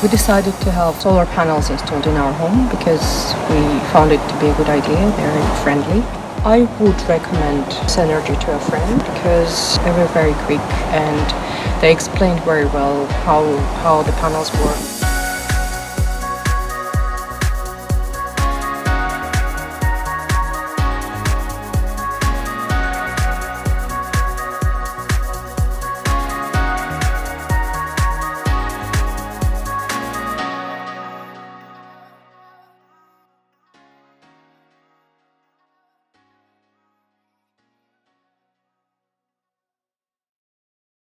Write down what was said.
We decided to have solar panels installed in our home because we found it to be a good idea. They're friendly. I would recommend Senerg to a friend because they were very quick and they explained very well how the panels work.